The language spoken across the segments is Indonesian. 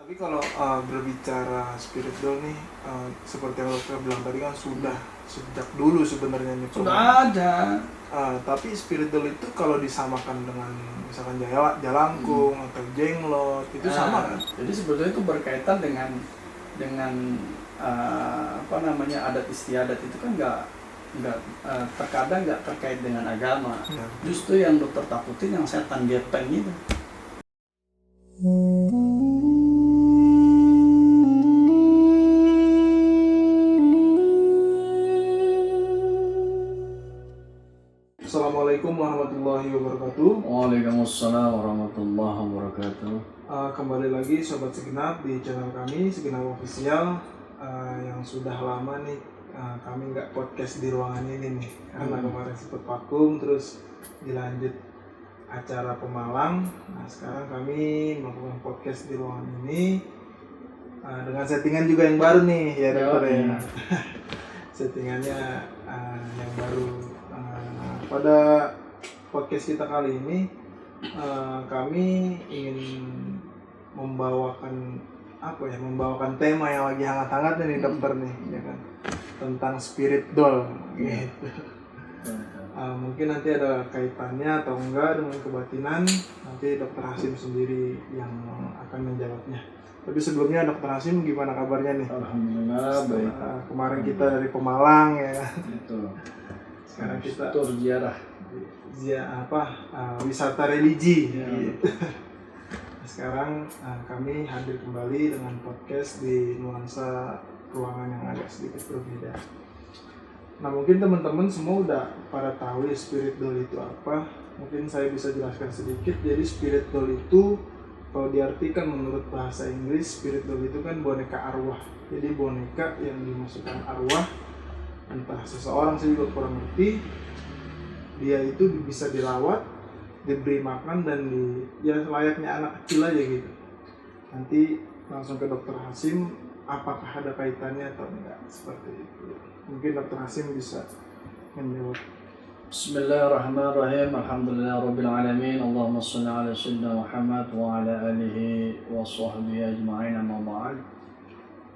Tapi kalau berbicara spiritual nih, seperti yang dokter bilang tadi kan sudah sejak dulu sebenarnya nih Sudah ada. tapi spiritual itu kalau disamakan dengan misalkan jalangkung atau jenglot itu sama kan? Jadi sebetulnya itu berkaitan dengan adat istiadat itu kan nggak terkadang nggak terkait dengan agama. Ya. Justru yang dokter takutin yang setan gepeng itu. Assalamualaikum warahmatullahi wabarakatuh. Waalaikumsalam warahmatullahi wabarakatuh. Kembali lagi sobat segenap di channel kami Segenap Official. Yang sudah lama nih kami nggak podcast di ruangan ini nih karena kemarin sempat vakum, terus dilanjut acara Pemalang. Nah sekarang kami melakukan podcast di ruangan ini dengan settingan juga yang baru nih ya dokter ya. Settingannya yang baru. Pada podcast kita kali ini kami ingin membawakan tema yang lagi hangat-hangatnya nih dokter nih, ya kan, tentang spirit doll gitu. Mungkin nanti ada kaitannya atau enggak dengan kebatinan, nanti dokter Hasim sendiri yang akan menjawabnya. Tapi sebelumnya dokter Hasim gimana kabarnya nih? Alhamdulillah baik. Kemarin kita dari Pemalang ya. Itu. Sekarang kita tur ziarah. Wisata religi. Ya. Gitu. Sekarang kami hadir kembali dengan podcast di nuansa ruangan yang agak sedikit berbeda. Nah mungkin teman-teman semua udah pada tahu ya spirit doll itu apa. Mungkin saya bisa jelaskan sedikit. Jadi spirit doll itu kalau diartikan menurut bahasa Inggris, spirit doll itu kan boneka arwah. Jadi boneka yang dimasukkan arwah, entah seseorang, saya juga kurang ngerti. Dia itu bisa dirawat, diberi makan, dan layaknya anak kecil aja gitu. Nanti langsung ke dokter Hasim, apakah ada kaitannya atau enggak, seperti itu. Mungkin dokter Hasim bisa menjawab. Bismillahirrahmanirrahim. Alhamdulillah rabbil alamin. Allahumma shalli ala sayyidina Muhammad wa ala alihi wa sahbihi ajma'in, amma ba'd.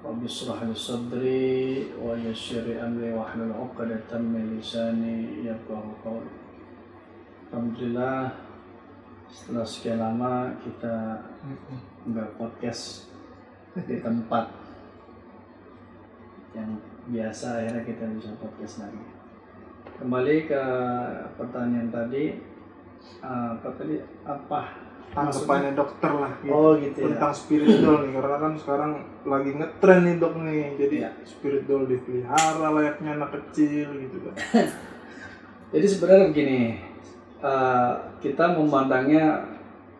Rabbi shrah li sadri wa yassir li amri wa hlul 'uqdatam min lisani yafqahu qawli. Alhamdulillah, setelah sekian lama kita enggak podcast di tempat yang biasa, akhirnya kita bisa podcast lagi. Kembali ke pertanyaan tadi, apa Tanggapannya dokter lah gitu. Oh gitu ya. Tentang spirit doll nih, karena kan sekarang lagi ngetren nih dok nih. Jadi spirit doll dipelihara layaknya anak kecil gitu kan. Jadi sebenarnya begini, kita memandangnya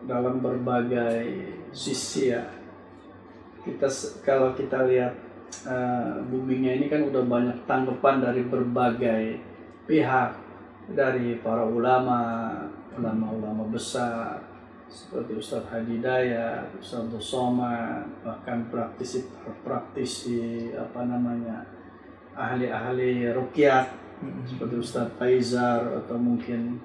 dalam berbagai sisi ya. Kalau kita lihat boomingnya ini kan udah banyak tanggapan dari berbagai pihak, dari para ulama besar seperti Ustadz Hadidayat, Ustadz Somad, bahkan praktisi ahli-ahli ruqyah seperti Ustadz Faizar, atau mungkin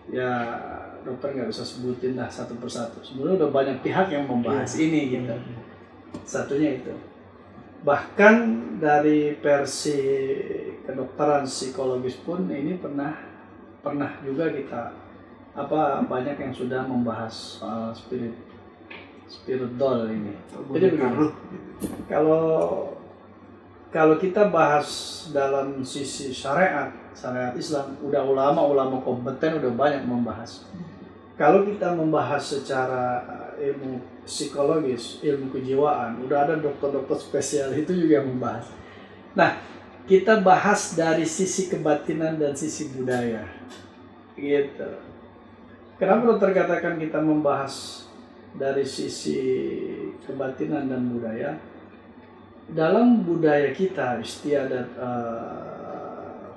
ya dokter nggak bisa sebutin lah satu persatu. Sebenarnya udah banyak pihak yang membahas ini gitu. Satunya itu. Bahkan dari versi kedokteran psikologis pun ini pernah juga kita banyak yang sudah membahas spirit doll ini. Jadi begini, kalau kita bahas dalam sisi syariat Islam, udah ulama kompeten udah banyak membahas. Kalau kita membahas secara ilmu psikologis, ilmu kejiwaan, udah ada dokter-dokter spesial itu juga membahas. Nah, kita bahas dari sisi kebatinan dan sisi budaya, gitu. Kenapa dokter katakan kita membahas dari sisi kebatinan dan budaya? Dalam budaya kita, istiadat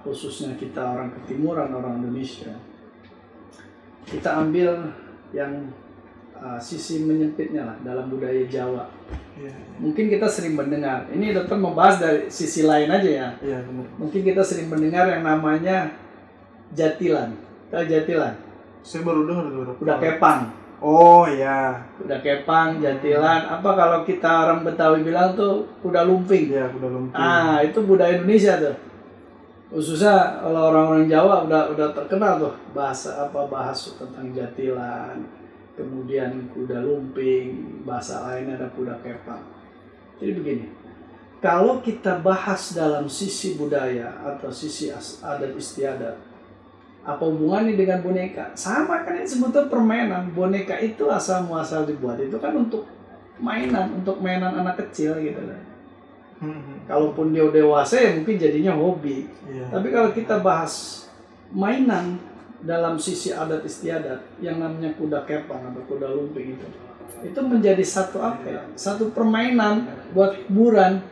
khususnya kita orang Ketimuran, orang Indonesia, kita ambil yang sisi menyempitnya lah dalam budaya Jawa. Mungkin kita sering mendengar, ini dokter membahas dari sisi lain aja ya. Mungkin kita sering mendengar yang namanya jatilan. Tahu jatilan? Saya baru dengar dulu. Udah kepang. Oh ya. Kuda kepang, jatilan, apa kalau kita orang Betawi bilang tuh kuda lumping. Iya, kuda lumping. Itu budaya Indonesia tuh. Khususnya kalau orang-orang Jawa udah terkenal tuh bahasa tentang jatilan, kemudian kuda lumping, bahasa lain ada kuda kepang. Jadi begini, kalau kita bahas dalam sisi budaya atau sisi adat istiadat, apa hubungannya dengan boneka? Sama kan, ini sebetulnya permainan. Boneka itu asal muasal dibuat itu kan untuk mainan anak kecil gitu kan. Kalaupun dia dewasa ya mungkin jadinya hobi. Iya. Tapi kalau kita bahas mainan dalam sisi adat istiadat yang namanya kuda kepang atau kuda lumping itu menjadi satu satu permainan buat hiburan.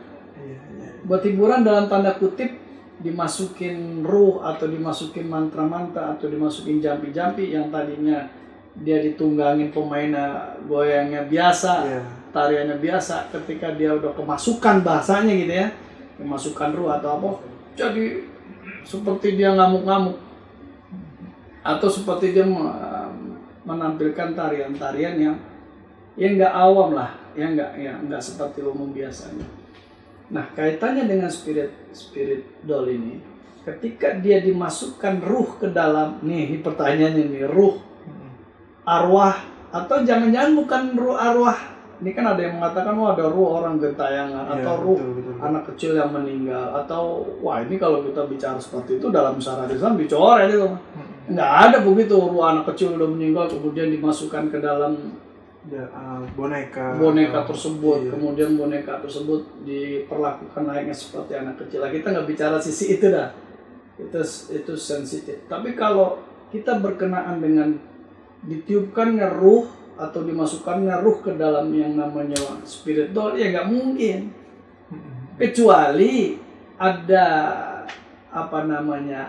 Buat hiburan dalam tanda kutip, dimasukin ruh atau dimasukin mantra-mantra atau dimasukin jampi-jampi yang tadinya dia ditunggangin pemainnya goyangnya biasa, tariannya biasa, ketika dia udah kemasukan bahasanya gitu ya, kemasukan ruh atau apa, jadi seperti dia ngamuk-ngamuk atau seperti dia menampilkan tarian-tarian yang nggak awam lah, yang nggak seperti umum biasanya. Nah, kaitannya dengan spirit doll ini, ketika dia dimasukkan ruh ke dalam, nih pertanyaannya nih, ruh, arwah, atau jangan-jangan bukan ruh arwah. Ini kan ada yang mengatakan, wah ada ruh orang gentayangan, atau ruh betul. Anak kecil yang meninggal, atau wah ini kalau kita bicara seperti itu dalam syariat Islam dicoret itu. Nggak ada begitu, ruh anak kecil udah meninggal kemudian dimasukkan ke dalam boneka tersebut, kemudian boneka tersebut diperlakukan layaknya seperti anak kecil. Kita nggak bicara sisi itu dah, itu sensitif. Tapi kalau kita berkenaan dengan ditiupkannya ruh atau dimasukkannya ruh ke dalam yang namanya spirit doll, ya nggak mungkin, kecuali ada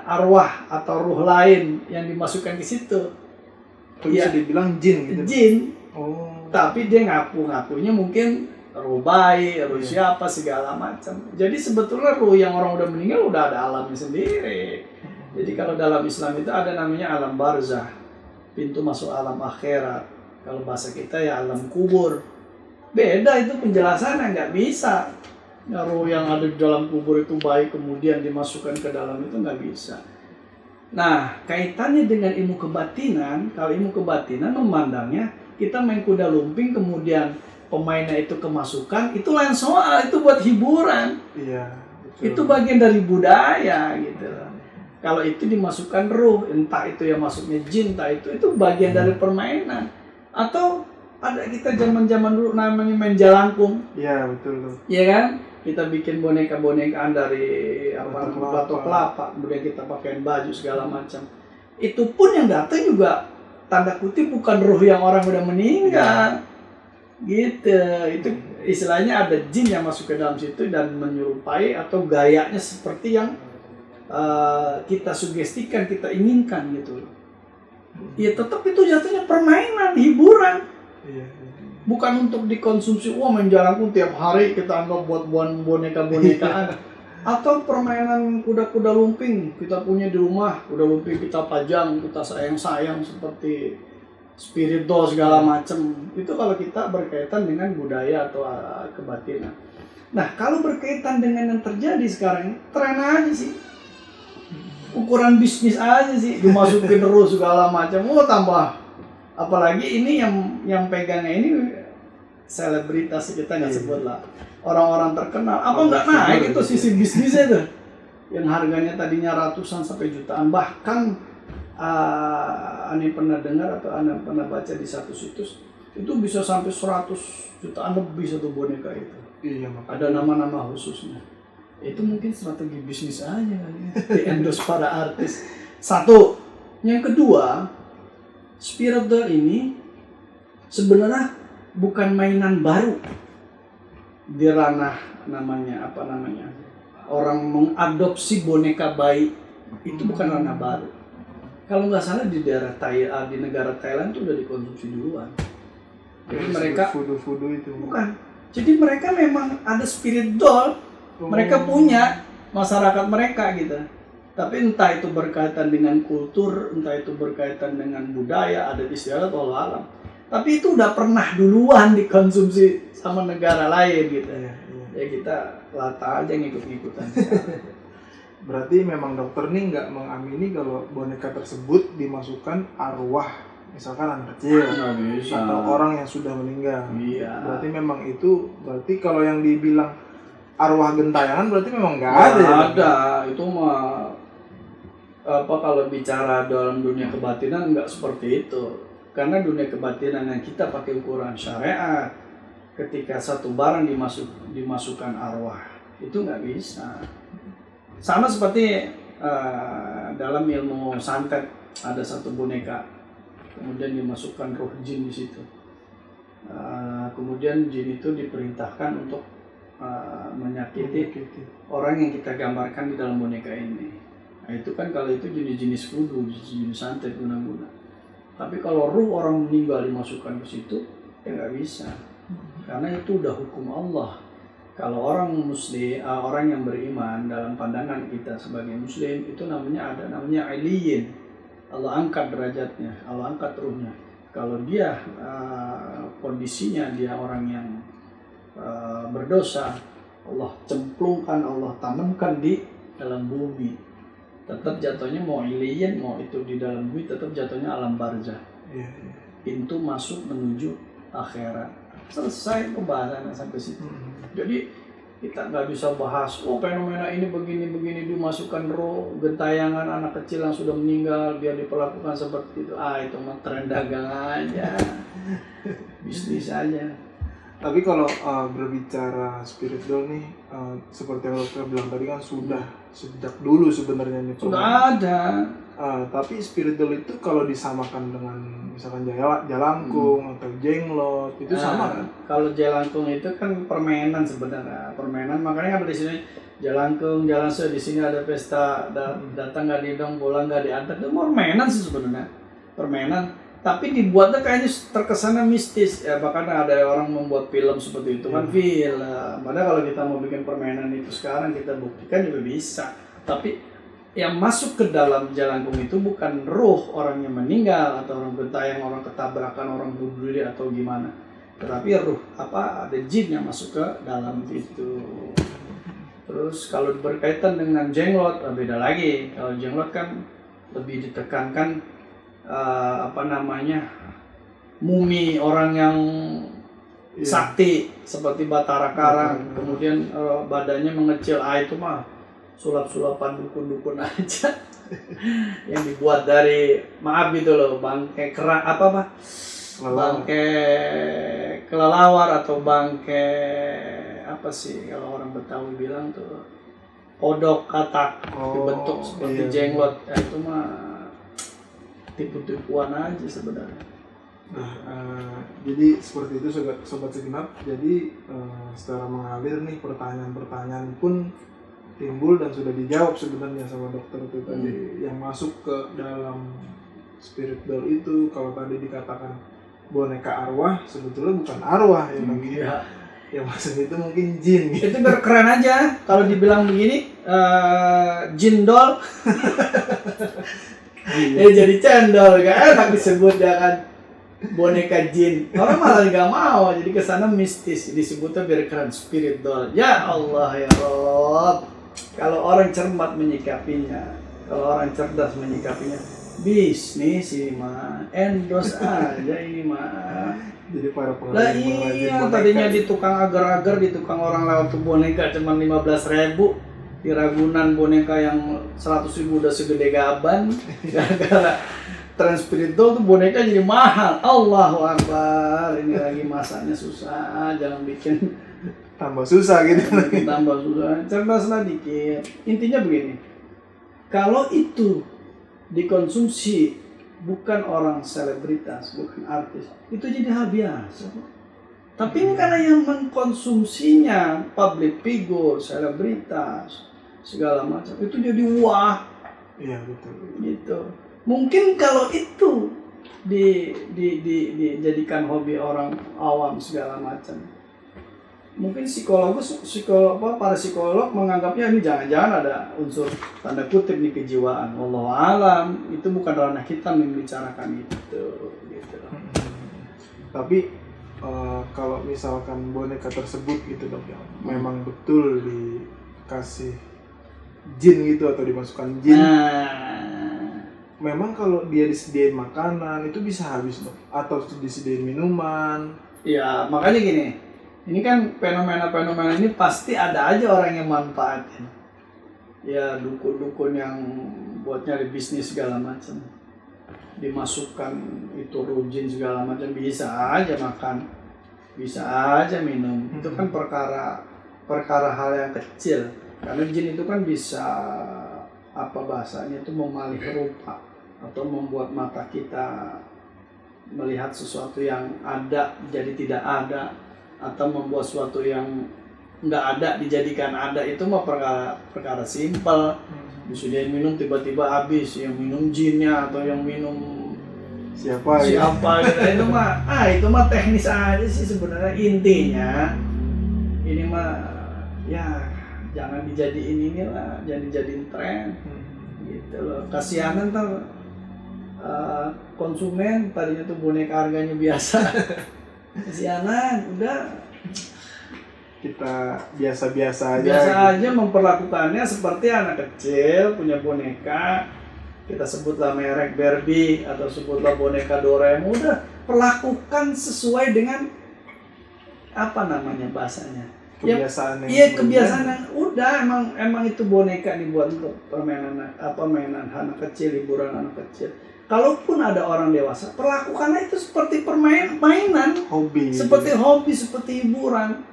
arwah atau ruh lain yang dimasukkan ke situ. Bisa dibilang jin gitu. Jin. Tapi dia ngakunya mungkin ruh bayi, ruh siapa segala macam. Jadi sebetulnya ruh yang orang udah meninggal udah ada alamnya sendiri. Jadi kalau dalam Islam itu ada namanya alam barzah, pintu masuk alam akhirat. Kalau bahasa kita ya alam kubur. Beda itu penjelasannya, nggak bisa. Ya, ruh yang ada di dalam kubur itu baik kemudian dimasukkan ke dalam itu nggak bisa. Nah, kaitannya dengan ilmu kebatinan, kalau ilmu kebatinan memandangnya kita main kuda lumping kemudian pemainnya itu kemasukan, itu lain soal, itu buat hiburan. Iya, betul. Itu bagian dari budaya gitu. Kalau itu dimasukkan ruh, entah itu yang masuknya jin, entah itu bagian dari permainan. Atau ada kita zaman-zaman dulu namanya main jalangkung. Iya, betul. Iya kan? Kita bikin boneka-bonekaan dari batok kelapa, kemudian kita pakaiin baju segala macam. Itu pun yang datang juga tanda kutip bukan ruh yang orang udah meninggal. Gitu. Itu istilahnya ada jin yang masuk ke dalam situ dan menyerupai atau gayanya seperti yang kita sugestikan, kita inginkan gitu. Ya tetap itu jatuhnya permainan, hiburan. Bukan untuk dikonsumsi, main jalangkung tiap hari kita anggap buat boneka-bonekaan. Atau permainan kuda-kuda lumping, kita punya di rumah, kuda lumping kita pajang, kita sayang-sayang seperti spirit doll segala macam. Itu kalau kita berkaitan dengan budaya atau kebatinan. Nah, kalau berkaitan dengan yang terjadi sekarang, tren aja sih. Ukuran bisnis aja sih, dimasukin terus segala macam. Tambah. Apalagi ini yang pegangnya ini selebritas, kita nggak sebut lah, orang-orang terkenal. Apa nggak naik itu sisi bisnisnya tuh, yang harganya tadinya ratusan sampai jutaan. Bahkan Ani pernah dengar atau Ani pernah baca di satu situs itu bisa sampai 100 jutaan lebih satu boneka itu. Iya, ada nama-nama khususnya. Itu mungkin strategi bisnis aja kali ya, di endorse para artis. Satu, yang kedua, spirit doll ini sebenarnya bukan mainan baru di ranah orang mengadopsi boneka bayi, itu bukan ranah baru. Kalau nggak salah di negara Thailand itu udah dikonsumsi duluan. Jadi mereka voodoo itu bukan. Jadi mereka memang ada spirit doll, mereka punya masyarakat mereka gitu. Tapi entah itu berkaitan dengan kultur, entah itu berkaitan dengan budaya, adat istiadat, wallahu alam. Tapi itu udah pernah duluan dikonsumsi sama negara lain gitu. Iya. Ya kita lata aja ngikut-ngikutan. Berarti memang dokter nih nggak mengamini kalau boneka tersebut dimasukkan arwah, misalkan anak kecil Nggak bisa. atau orang yang sudah meninggal. Iya. Berarti memang itu, berarti kalau yang dibilang arwah gentayangan berarti memang nggak Nggak ada. Ya? ada. Itu mah apa kalau bicara dalam dunia kebatinan nggak seperti itu. Karena dunia kebatinan yang kita pakai ukuran syariat, ketika satu barang dimasukkan arwah, itu nggak bisa. Sama seperti dalam ilmu santet, ada satu boneka, kemudian dimasukkan roh jin di situ. Kemudian jin itu diperintahkan untuk menyakiti orang yang kita gambarkan di dalam boneka ini. Nah, itu kan kalau itu jenis-jenis voodoo, jenis santet guna-guna. Tapi kalau ruh orang meninggal dimasukkan ke situ, ya nggak bisa. Karena itu udah hukum Allah. Kalau orang muslim, orang yang beriman dalam pandangan kita sebagai muslim, itu namanya aliyin. Allah angkat derajatnya, Allah angkat ruhnya. Kalau dia kondisinya dia orang yang berdosa, Allah cemplungkan, Allah tanamkan di dalam bumi. Tetap jatuhnya mau iliyin, mau itu di dalam bumi, tetap jatuhnya alam barzah. Iya. Pintu masuk menuju akhirat. Selesai pembahasannya sampai situ. Jadi kita nggak bisa bahas, fenomena ini begini dimasukkan roh gentayangan anak kecil yang sudah meninggal biar diperlakukan seperti itu. Itu mah tren dagang aja, bisnis aja. Tapi kalau berbicara spiritual nih, seperti yang dokter bilang tadi kan sudah sejak dulu sebenarnya nih. Sudah ada. Tapi spiritual itu kalau disamakan dengan misalkan jalangkung atau jenglot itu sama kan? Kalau jalangkung itu kan permainan sebenarnya, makanya kan di sini jalangkung, di sini ada pesta, datang nggak diundang, pulang nggak diantar, itu permainan sih sebenarnya, permainan. Tapi dibuatnya kayaknya terkesannya mistis ya, bahkan ada orang membuat film seperti itu kan film. Padahal kalau kita mau bikin permainan itu sekarang kita buktikan juga bisa. Tapi yang masuk ke dalam jalangkung itu bukan ruh orang yang meninggal atau orang gentayang, orang ketabrakan, orang bunuh diri atau gimana. Tetapi ruh ada jin yang masuk ke dalam itu. Terus kalau berkaitan dengan jenglot beda lagi. Kalau jenglot kan lebih ditekankan mumi orang yang sakti seperti Batara Karang, kemudian badannya mengecil, itu mah sulap-sulapan dukun-dukun aja yang dibuat dari bangkai bangkai kelelawar atau bangkai kalau orang Betawi bilang tuh kodok katak dibentuk seperti jenglot. Itu mah tipu-tipuan aja sebenarnya. Jadi seperti itu sobat segenap. Jadi secara mengalir nih pertanyaan-pertanyaan pun timbul dan sudah dijawab sebenarnya sama dokter itu tadi. Yang masuk ke dalam spirit doll itu, kalau tadi dikatakan boneka arwah, sebetulnya bukan arwah ya bang. Yang masuk itu mungkin jin gitu. Itu biar keren aja kalau dibilang begini, jin doll. Jadi cendol kan enak disebut ya kan, boneka jin. Orang malah nggak mau, jadi kesana mistis, disebutnya biar keren, spirit doll. Ya Allah ya Rob, kalau orang cermat menyikapinya, kalau orang cerdas menyikapinya, bisnis ini mah, endorse aja ini mah. Jadi para pengrajin tadinya di tukang agar-agar, di tukang orang lewat tuh boneka cuma 15.000. Di Ragunan boneka yang 100.000 udah segede gaban. Gara-gara tren spiritual tuh boneka jadi mahal. Allahu Akbar. Ini lagi masanya susah, jangan bikin tambah susah gitu. Tambah susah, cerdaslah dikit. Intinya begini, kalau itu dikonsumsi bukan orang selebritas, bukan artis, itu jadi hal biasa. Tapi ini karena yang mengkonsumsinya public figure, selebritas, segala macam, itu jadi wah. Iya betul. Gitu. Mungkin kalau itu dijadikan hobi orang awam segala macam, mungkin para psikolog menganggapnya ini jangan-jangan ada unsur tanda kutip nih kejiwaan. Wallahu alam, itu bukan ranah kita membicarakan itu. Gitu. Tapi kalau misalkan boneka tersebut gitu dok ya, memang betul dikasih jin gitu atau dimasukkan jin. Memang kalau dia disediain makanan itu bisa habis dok, atau disediain minuman. Ya makanya gini, ini kan fenomena-fenomena ini pasti ada aja orang yang manfaatin. Ya dukun-dukun yang buat nyari bisnis segala macam, dimasukkan itu rujin segala macam, bisa aja makan, bisa aja minum. Itu kan perkara hal yang kecil, karena jin itu kan bisa apa bahasanya itu memalih rupa atau membuat mata kita melihat sesuatu yang ada jadi tidak ada, atau membuat sesuatu yang nggak ada dijadikan ada. Itu mah perkara simpel. Disediain minum tiba-tiba habis, yang minum jinnya atau yang minum siapa gitu. Itu mah teknis aja sih sebenarnya. Intinya ini mah ya jangan dijadiin inilah, jangan dijadiin tren gitu loh. Kasihanan ntar konsumen, tadinya tuh boneka harganya biasa. Kasihanan, udah kita biasa-biasa aja. Biasa aja memperlakukannya seperti anak kecil punya boneka, kita sebutlah merek Barbie atau sebutlah boneka Doraemon, udah perlakukan sesuai dengan apa namanya bahasanya, kebiasaan kebiasaan yang udah emang itu boneka dibuat untuk permainan mainan anak kecil, hiburan anak kecil. Kalaupun ada orang dewasa, perlakukannya itu seperti mainan, hobi, seperti hobi, seperti hiburan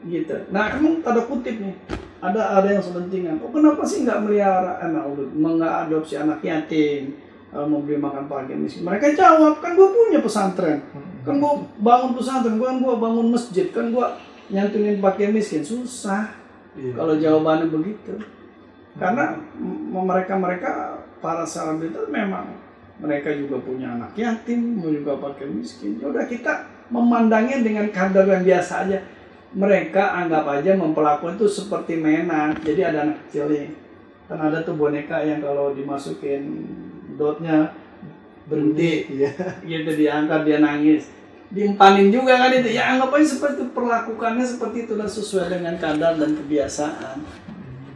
gitu. Nah emang tanda kutip nih, ada yang selentingan, kenapa sih nggak melihara nggak adopsi anak yatim, memberi makan fakir miskin? Mereka jawab, kan gue punya pesantren, kan gue bangun pesantren, kan gue bangun masjid, kan gue nyantunin fakir miskin. Susah kalau jawabannya begitu, karena mereka para selebritas memang mereka juga punya anak yatim, juga fakir miskin. Udah kita memandangnya dengan kadar yang biasa aja. Mereka anggap aja memperlakukan itu seperti mainan. Jadi ada anak kecil nih, kan ada tuh boneka yang kalau dimasukin dotnya berhenti, gitu diangkat dia nangis, diempanin juga kan itu. Ya anggap aja seperti itu, perlakukannya seperti itu dan sesuai dengan kadar dan kebiasaan.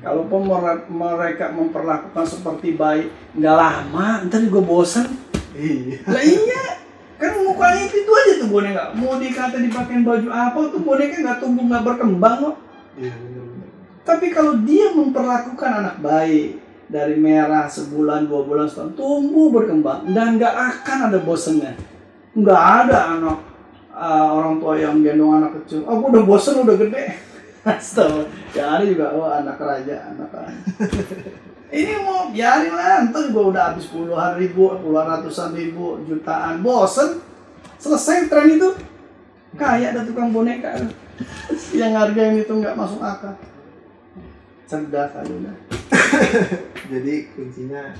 Kalaupun mereka memperlakukan seperti bayi, nggak lama, ntar juga bosan. Iya. Kan mukanya itu aja tuh boneka, mau dikata dipakein baju apa tuh boneka nggak tumbuh, nggak berkembang loh. Benar. Tapi kalau dia memperlakukan anak bayi dari merah sebulan, 2 bulan, setahun, tumbuh berkembang dan nggak akan ada bosennya. Nggak ada anak orang tua yang gendong anak kecil, aku udah bosen udah gede. Astaga, yang ada juga anak raja, anak ini mau biarin lah, ntar juga udah habis puluhan ribu, puluhan ratusan ribu, jutaan, bosen, selesai tren itu. Kayak ada tukang boneka yang harga yang itu nggak masuk akal. Cerdas aja udah. Jadi kuncinya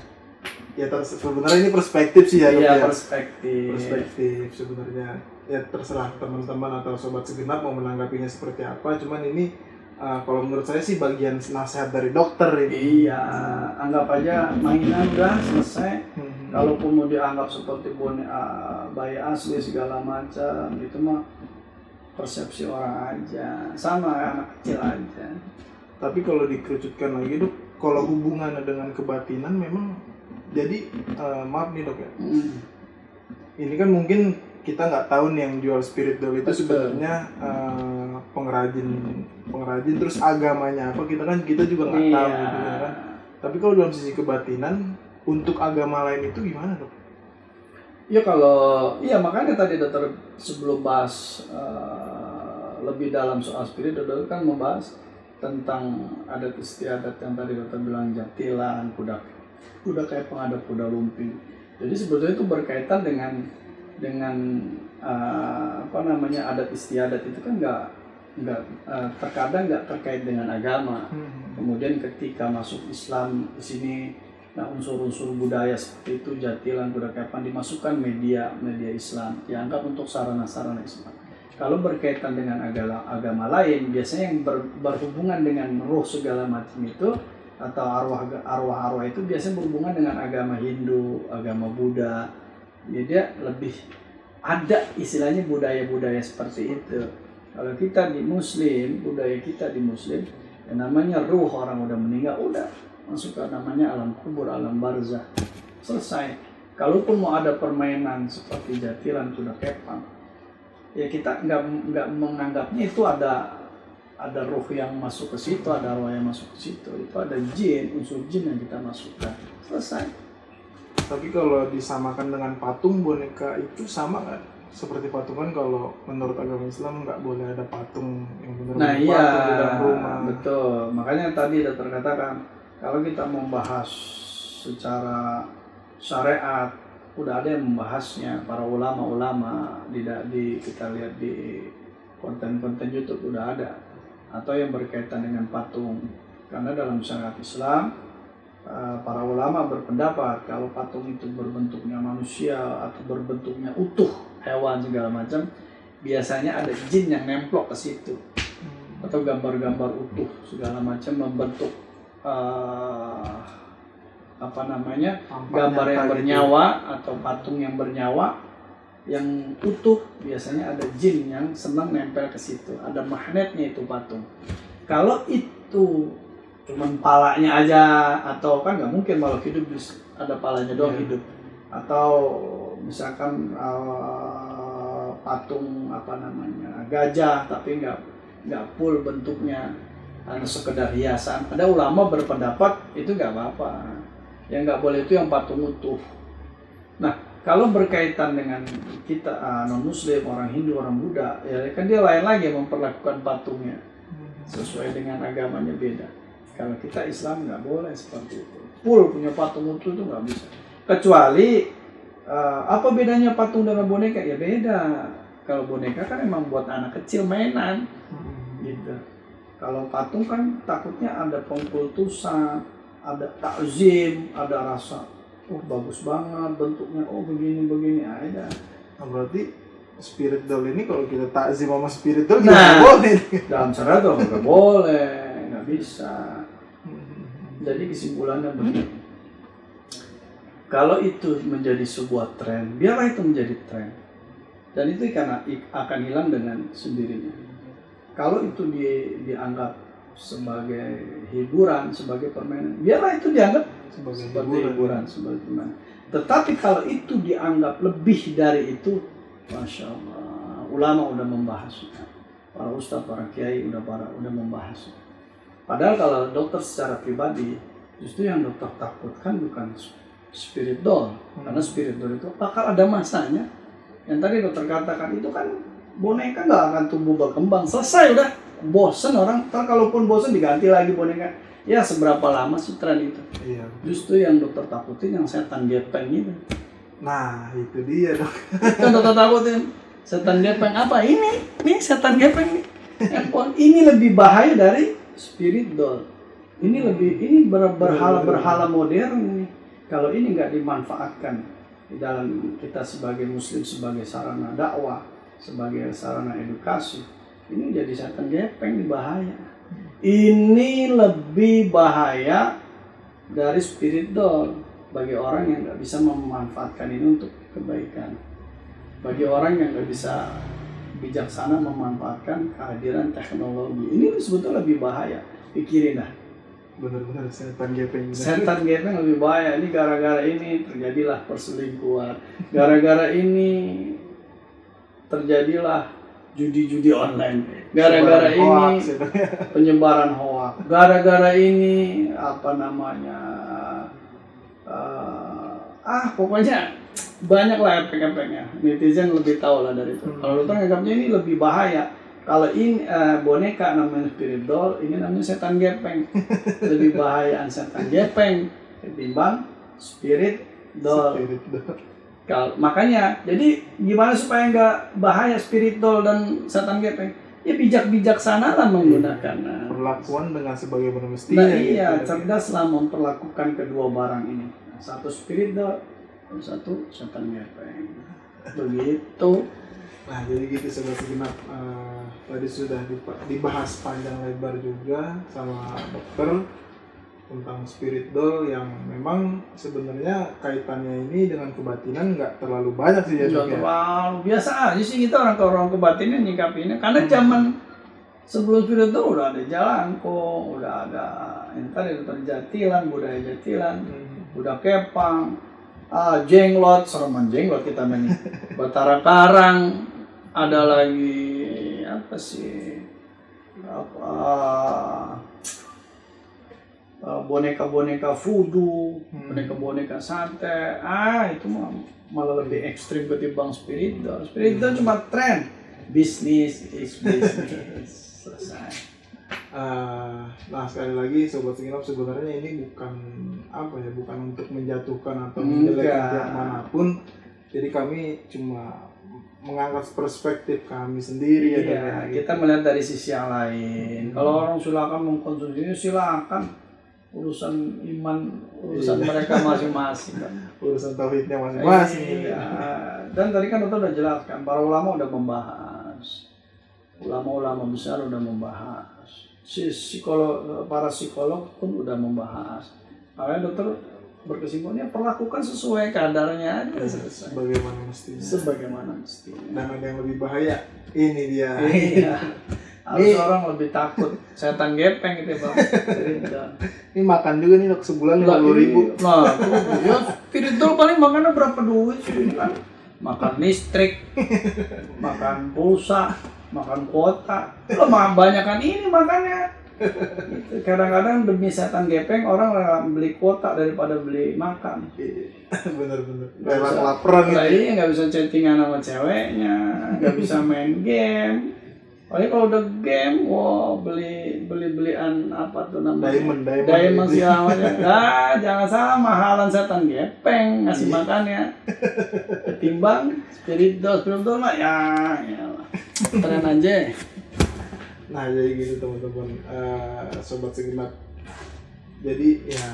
ya sebenarnya ini perspektif sih ya. Iya, perspektif sebenarnya. Ya terserah teman-teman atau sobat segenap mau menanggapinya seperti apa. Cuman ini kalau menurut saya sih bagian nasihat dari dokter ini. Iya, anggap aja mainan udah selesai. Kalaupun mau dianggap seperti bayi asli segala macam, itu mah persepsi orang aja, sama anak kecil aja. Tapi kalau dikerucutkan lagi dok, kalau hubungannya dengan kebatinan memang jadi maaf nih dok ya. Ini kan mungkin kita nggak tahu nih yang jual spirit doll itu sebenarnya pengrajin terus agamanya apa, kita juga nggak tahu gitu ya kan. Tapi kalau dalam sisi kebatinan untuk agama lain itu gimana dok? Ya makanya tadi dokter sebelum bahas lebih dalam soal spirit, dokter kan membahas tentang adat istiadat yang tadi dokter bilang, jatilan, kuda kayak pengadap kuda lumping. Jadi sebetulnya itu berkaitan dengan adat istiadat itu kan terkadang nggak terkait dengan agama. Kemudian ketika masuk Islam di sini, nah unsur-unsur budaya seperti itu, jatilan, kuda kepan dimasukkan media Islam, dianggap untuk sarana-sarana Islam. Kalau berkaitan dengan agama lain, biasanya yang berhubungan dengan roh segala macam itu atau arwah itu biasanya berhubungan dengan agama Hindu, agama Buddha. Jadi dia lebih ada istilahnya budaya-budaya seperti itu. Kalau kita di Muslim, budaya kita di Muslim, yang namanya ruh orang udah meninggal, udah masuk ke namanya alam kubur, alam barzah, selesai. Kalaupun mau ada permainan seperti jatilan, kuda kepang, ya kita nggak menganggapnya itu ada ruh yang masuk ke situ, ada roh yang masuk ke situ. Itu ada jin, unsur jin yang kita masukkan, selesai. Tapi kalau disamakan dengan patung boneka itu sama nggak? Seperti patung kan kalau menurut agama Islam nggak boleh ada patung yang benar-benar Nah patung di dalam rumah. betul. Makanya tadi sudah terkatakan kalau kita membahas secara syariat, udah ada yang membahasnya, para ulama-ulama kita lihat di konten-konten YouTube udah ada, atau yang berkaitan dengan patung. Karena dalam syariat Islam para ulama berpendapat kalau patung itu berbentuknya manusia atau berbentuknya utuh, hewan segala macam, biasanya ada jin yang nemplok ke situ, atau gambar-gambar utuh segala macam membentuk gambar yang bernyawa atau patung yang bernyawa yang utuh, biasanya ada jin yang senang nempel ke situ, ada magnetnya itu patung. Kalau itu cuman palanya aja, atau kan nggak mungkin makhluk hidup ada palanya doang hidup, atau misalkan patung gajah tapi nggak full bentuknya, hanya sekedar hiasan, ada ulama berpendapat itu nggak apa-apa. Yang nggak boleh itu yang patung utuh. Nah, kalau berkaitan dengan kita non-muslim, orang Hindu, orang Buddha, ya kan dia lain lagi memperlakukan patungnya sesuai dengan agamanya beda. Kalau kita Islam nggak boleh seperti itu. Full punya patung utuh itu nggak bisa. Kecuali apa bedanya patung dengan boneka? Ya beda. Kalau boneka kan emang buat anak kecil mainan, gitu. Kalau patung kan takutnya ada pengkultusan, ada takzim, ada rasa, oh bagus banget bentuknya, oh begini ada. Nah, berarti spirit doll ini kalau kita takzim sama spirit doll nggak boleh. Dalam syariat tuh nggak boleh, nggak bisa. Jadi kesimpulannya begini, kalau itu menjadi sebuah tren, biarlah itu menjadi tren, dan itu akan hilang dengan sendirinya. Kalau itu dianggap sebagai hiburan, sebagai permainan, biarlah itu dianggap sebagai hiburan, sebagai permainan. Tetapi kalau itu dianggap lebih dari itu, Masya Allah, ulama udah membahasnya, para ustadz, para kiai udah membahasnya. Padahal kalau dokter secara pribadi, justru yang dokter takutkan bukan spirit doll, karena spirit doll itu bakal ada masanya. Yang tadi dokter katakan itu kan boneka nggak akan tumbuh berkembang, selesai udah. Bosen orang, kalaupun bosen diganti lagi boneka. Ya seberapa lama sih tren itu? Iya. Justru yang dokter takutin yang setan gepeng itu. Nah itu dia dok. Kan dokter takutin setan gepeng apa? Ini setan gepeng nih. Handphone ini lebih bahaya dari spirit doll. Ini berhala modern nih. Kalau ini nggak dimanfaatkan di dalam kita sebagai muslim, sebagai sarana dakwah, sebagai sarana edukasi, ini jadi setan gepeng, bahaya. Ini lebih bahaya dari spirit doll bagi orang yang nggak bisa memanfaatkan ini untuk kebaikan. Bagi orang yang nggak bisa bijaksana memanfaatkan kehadiran teknologi, ini sebetulnya lebih bahaya. Pikirin dah. Benar-benar setan gepeng. Setan gepeng lebih bahaya. Ini gara-gara ini terjadilah perselingkuhan. Gara-gara ini terjadilah judi-judi online. Gara-gara ini penyebaran hoaks. Gara-gara ini pokoknya banyak lah efek-efeknya. Netizen lebih tahu lah dari itu. Kalau dokter nganggapnya ini lebih bahaya. Kalau ini boneka namanya spirit doll, ini namanya setan gepeng. Lebih bahayaan setan gepeng ketimbang spirit doll. Makanya, jadi gimana supaya nggak bahaya spirit doll dan setan gepeng? Ya bijak-bijaksana lah menggunakan. Perlakuan dengan sebagaimana mestinya. Nah iya, cerdaslah memperlakukan kedua barang ini. Satu spirit doll, satu setan gepeng. Begitu. Nah jadi gitu sobat segenap, tadi sudah dibahas panjang lebar juga sama dokter tentang spirit doll yang memang sebenarnya kaitannya ini dengan kebatinan nggak terlalu banyak sih ya. Nggak terlalu, biasa aja sih kita orang kebatinan nyikapinnya, karena zaman sebelum spirit doll udah ada Jalangkung, udah ada yang tadi Jatilan, budaya Jatilan, udah Kepang, Jenglot, sereman Jenglot kita main. Batara Karang, ada lagi apa sih? Boneka-boneka voodoo, boneka-boneka santet. Itu malah lebih ekstrim ketimbang spirit doll. Spirit doll cuma tren, bisnis is business, selesai. Nah sekali lagi Sobat Segenap, sebenarnya ini bukan bukan untuk menjatuhkan atau menjelekkan pihak manapun. Jadi kami cuma mengangkat perspektif kami sendiri ya. Kita melihat dari sisi yang lain. Kalau orang silakan mengkonsumsi, silakan. Urusan iman, urusan mereka masing-masing kan. Urusan tauhidnya masing-masing. Iya. Dan tadi kan dokter udah jelaskan, para ulama udah membahas. Ulama-ulama besar udah membahas. Para psikolog pun udah membahas. Makanya dokter berkesimpulannya perlakukan sesuai kadarnya aja, selesai. Sebagaimana mestinya. Dan ada yang lebih bahaya. Ini dia. Iya. Harus orang lebih takut setan gepeng gitu Bang. Ini makan juga nih dok, sebulan 50.000. Nah, ya spirit doll paling makannya berapa duit sih kan? Makan listrik, makan pulsa, makan kuota. Lo banyakan ini makannya. Gitu. Kadang-kadang demi setan gepeng orang rela beli kuota daripada beli makan. Bener-bener. Rela kelaparan gitu. Iya, nggak bisa chattingan sama ceweknya, nggak bisa main game. Paling kalau udah game, belian apa tuh namanya? Diamond segala macam. Jangan salah, mahalan setan gepeng ngasih makannya. Ketimbang spirit doll mah ya keren aja. Nah jadi gitu teman-teman, Sobat Segenap. Jadi ya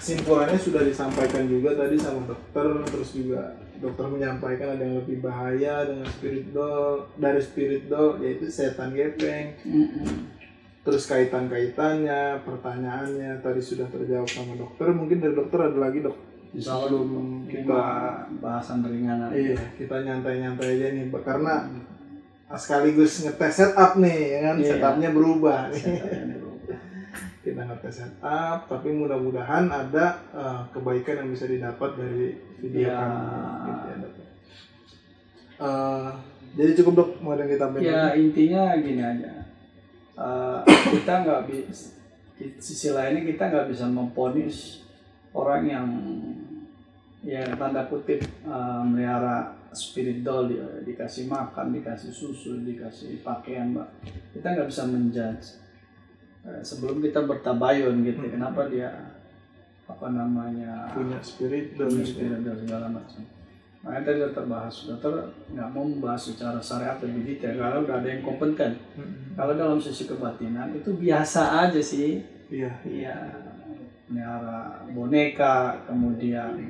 kesimpulannya sudah disampaikan juga tadi sama dokter, terus juga dokter menyampaikan ada yang lebih bahaya dengan spirit doll yaitu setan gepeng. Terus kaitannya, pertanyaannya tadi sudah terjawab sama dokter. Mungkin dari dokter ada lagi dok? Sebelum kita bahasan ringan. Iya, kita nyantai-nyantai aja nih karena sekaligus ngetes setup nih, ya kan? Iya. Setupnya berubah. Kita ngetes setup, tapi mudah-mudahan ada kebaikan yang bisa didapat dari video kami. Gitu ya, dok. Jadi cukup dok, mau ada yang ditambahin? Ya intinya gini aja, kita nggak bisa, sisi lainnya kita nggak bisa memponis orang yang tanda kutip melihara spirit doll, dikasih makan, dikasih susu, dikasih pakaian, mbak. Kita nggak bisa menjudge sebelum kita bertabayun gitu. Kenapa dia punya spirit doll segala macam. Makanya tadi dokter bahas, dokter nggak mau membahas secara syariat lebih detail kalau udah ada yang kompeten. Kalau dalam sisi kebatinan itu biasa aja sih. Iya. Melihara boneka, kemudian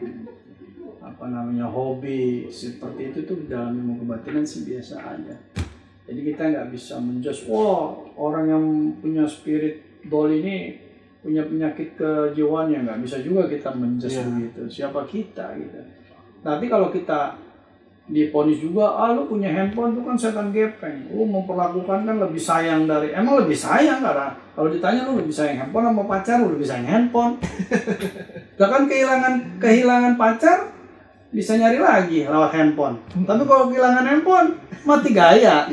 hobi seperti itu tuh dalam ilmu kebatinan sih biasa aja. Jadi kita nggak bisa menjudge, orang yang punya spirit doll ini punya penyakit kejiwaan, ya nggak bisa juga kita menjudge begitu. Siapa kita gitu. Nanti kalau kita diponis juga, lu punya handphone tuh kan setan gepeng, lu memperlakukan kan lebih sayang emang lebih sayang karena kalau ditanya lu lebih sayang handphone sama pacar, lu lebih sayang handphone. Kan kehilangan pacar bisa nyari lagi lewat handphone. Tapi kalau kehilangan handphone mati gaya.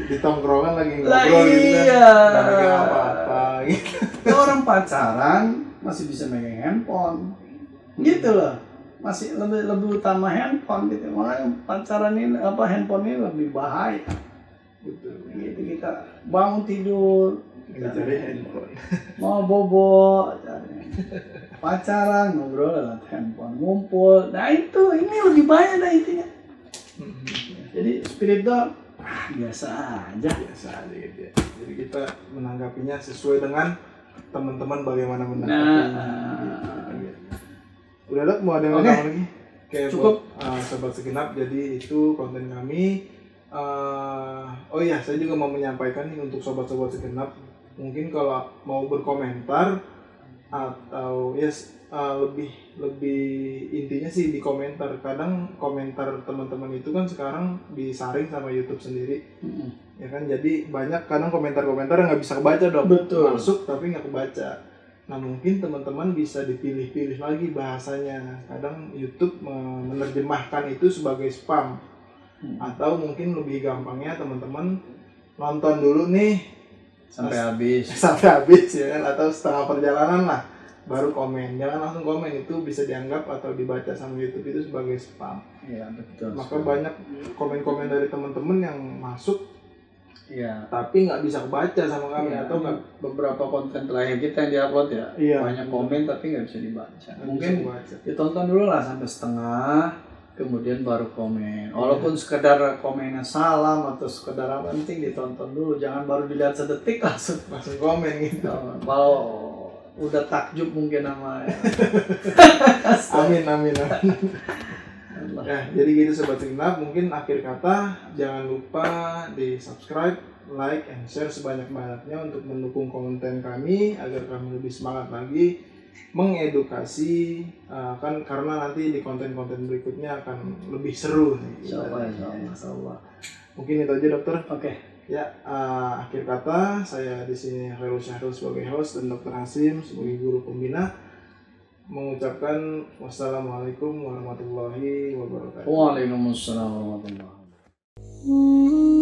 Di tongkrongan lagi ngobrol gitu kan, nggak megang apa-apa gitu. Kalau orang pacaran masih bisa megang handphone, gitu loh. Masih lebih utama handphone gitu. Makanya pacaran ini handphone ini lebih bahaya. Betul. Gitu, kita bangun tidur cari handphone, mau bobo pacaran ngobrol lewat handphone, ngumpul. Nah ini lebih bahaya intinya. Jadi spirit doll biasa aja gitu ya. Jadi kita menanggapinya sesuai dengan teman-teman bagaimana menanggapinya. Udah dok, mau ada yang lagi? Cukup. Sobat Segenap, jadi itu konten kami. Oh iya, saya juga mau menyampaikan nih untuk sobat-sobat segenap, mungkin kalau mau berkomentar atau lebih lebih intinya sih di komentar. Kadang komentar teman-teman itu kan sekarang disaring sama YouTube sendiri, ya kan, jadi banyak kadang komentar-komentar yang nggak bisa kebaca dok. Betul. Masuk tapi nggak kebaca. Nah mungkin teman-teman bisa dipilih-pilih lagi bahasanya. Kadang YouTube menerjemahkan itu sebagai spam. Atau mungkin lebih gampangnya teman-teman nonton dulu nih sampai habis ya kan, atau setengah perjalanan lah baru komen. Jangan langsung komen, itu bisa dianggap atau dibaca sama YouTube itu sebagai spam. Iya betul. Maka banyak komen-komen dari teman-teman yang masuk, iya, tapi nggak bisa kebaca sama kami. iya, Atau nggak beberapa konten terakhir kita yang diupload ya, Iya. banyak komen tapi nggak bisa dibaca. nggak Mungkin bisa kebaca. ditonton dulu lah sampai setengah, kemudian baru komen. Walaupun sekedar komennya salam atau sekedar apa, penting ditonton dulu, jangan baru dilihat sedetik langsung komen gitu. kalau udah takjub mungkin sama Amin. Ya, jadi gitu sobat segenap, mungkin akhir kata jangan lupa di subscribe, like, and share sebanyak-banyaknya untuk mendukung konten kami agar kami lebih semangat lagi mengedukasi, kan karena nanti di konten-konten berikutnya akan lebih seru nih. Insyaallah. Mungkin itu aja dokter. Oke. Ya, akhir kata saya di sini Khairul Syahrul sebagai host dan Dr. Hasim sebagai guru pembina mengucapkan wassalamualaikum warahmatullahi wabarakatuh. Waalaikumsalam warahmatullahi wabarakatuh.